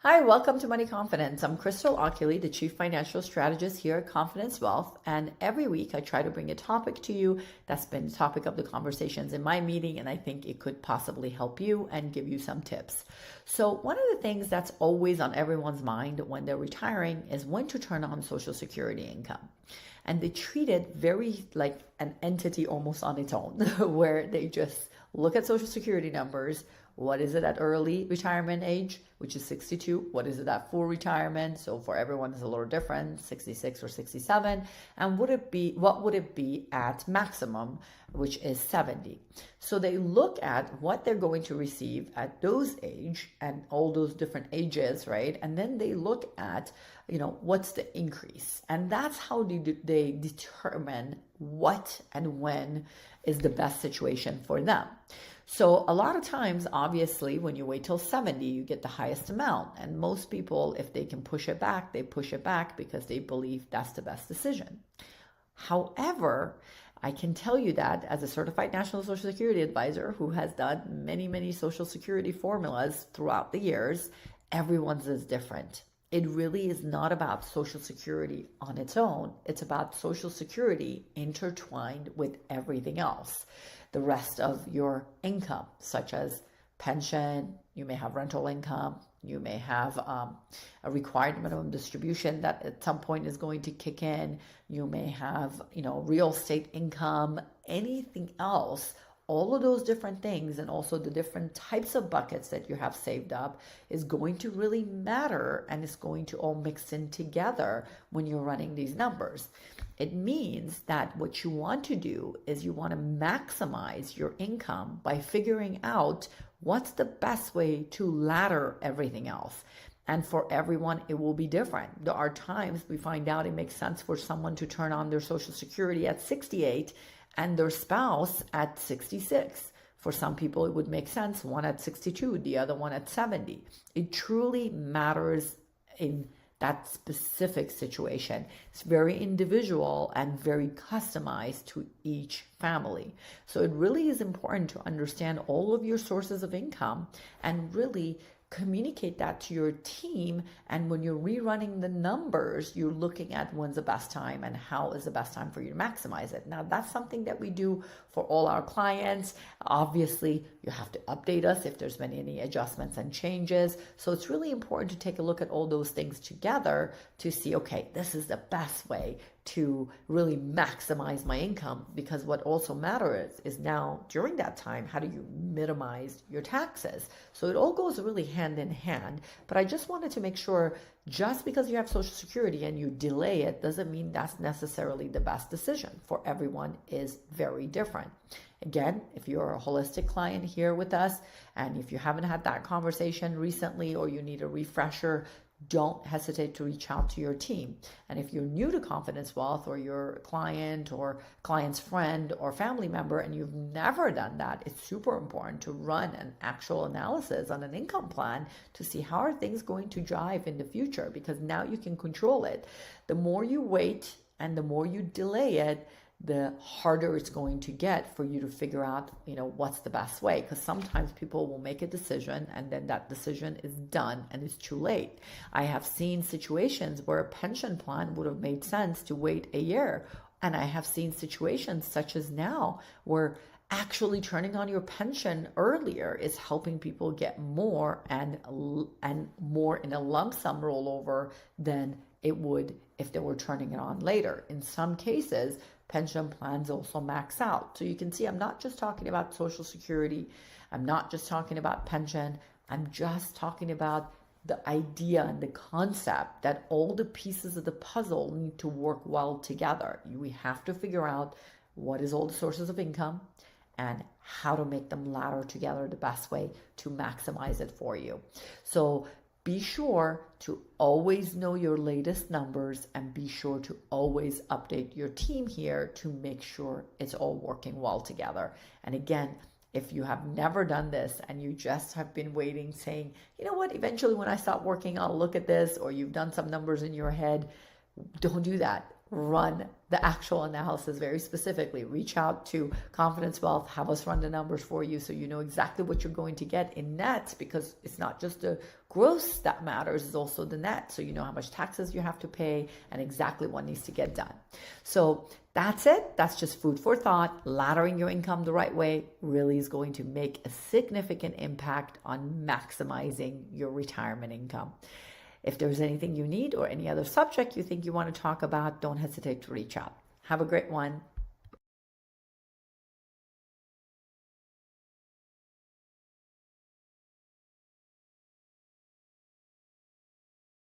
Hi, welcome to Money Confidence. I'm Crystal Oculee, the Chief Financial Strategist here at Confidence Wealth. And every week I try to bring a topic to you that's been the topic of the conversations in my meeting, and I think it could possibly help you and give you some tips. So one of the things that's always on everyone's mind when they're retiring is when to turn on Social Security income. And they treat it very like an entity almost on its own, where they just look at Social Security numbers. What is it at early retirement age, which is 62? What is it at full retirement? So for everyone it's a little different, 66 or 67. And what would it be at maximum, which is 70? So they look at what they're going to receive at those age and all those different ages, right? And then they look at, what's the increase? And that's how they determine what and when is the best situation for them. So a lot of times, obviously, when you wait till 70, you get the highest amount. And most people, if they can push it back, they push it back because they believe that's the best decision. However, I can tell you that as a certified National Social Security advisor who has done many, many Social Security formulas throughout the years, everyone's is different. It really is not about Social Security on its own. It's about Social Security intertwined with everything else. The rest of your income, such as pension, you may have rental income, you may have a required minimum distribution that at some point is going to kick in, you may have, real estate income, anything else. All of those different things and also the different types of buckets that you have saved up is going to really matter, and it's going to all mix in together when you're running these numbers. It means that what you want to do is you want to maximize your income by figuring out what's the best way to ladder everything else. And for everyone, it will be different. There are times we find out it makes sense for someone to turn on their Social Security at 68 and their spouse at 66. For some people, it would make sense, one at 62, the other one at 70. It truly matters in that specific situation. It's very individual and very customized to each family. So it really is important to understand all of your sources of income and really communicate that to your team. And when you're rerunning the numbers, you're looking at when's the best time and how is the best time for you to maximize it. Now, that's something that we do for all our clients. Obviously, you have to update us if there's been any adjustments and changes. So it's really important to take a look at all those things together to see, okay, this is the best way to really maximize my income, because what also matters is now during that time, how do you minimize your taxes? So it all goes really hand in hand. But I just wanted to make sure, just because you have Social Security and you delay it doesn't mean that's necessarily the best decision. For everyone is very different. Again, if you're a holistic client here with us, and if you haven't had that conversation recently or you need a refresher, don't hesitate to reach out to your team. And if you're new to Confidence Wealth, or your client or client's friend or family member and you've never done that, it's super important to run an actual analysis on an income plan to see how are things going to drive in the future, because now you can control it. The more you wait and the more you delay it, the harder it's going to get for you to figure out, what's the best way. Because sometimes people will make a decision and then that decision is done and it's too late. I have seen situations where a pension plan would have made sense to wait a year. And I have seen situations such as now where actually turning on your pension earlier is helping people get more and more in a lump sum rollover than it would if they were turning it on later. In some cases, pension plans also max out. So you can see I'm not just talking about Social Security. I'm not just talking about pension. I'm just talking about the idea and the concept that all the pieces of the puzzle need to work well together. We have to figure out what is all the sources of income and how to make them ladder together the best way to maximize it for you. So be sure to always know your latest numbers, and be sure to always update your team here to make sure it's all working well together. And again, if you have never done this and you just have been waiting, saying, you know what, eventually when I stop working, I'll look at this, or you've done some numbers in your head, don't do that. run the actual analysis very specifically. Reach out to Confidence Wealth, have us run the numbers for you so you know exactly what you're going to get in net, because it's not just the gross that matters, it's also the net. So you know how much taxes you have to pay and exactly what needs to get done. So that's it. That's just food for thought. Laddering your income the right way really is going to make a significant impact on maximizing your retirement income. If there's anything you need or any other subject you think you want to talk about, don't hesitate to reach out. Have a great one.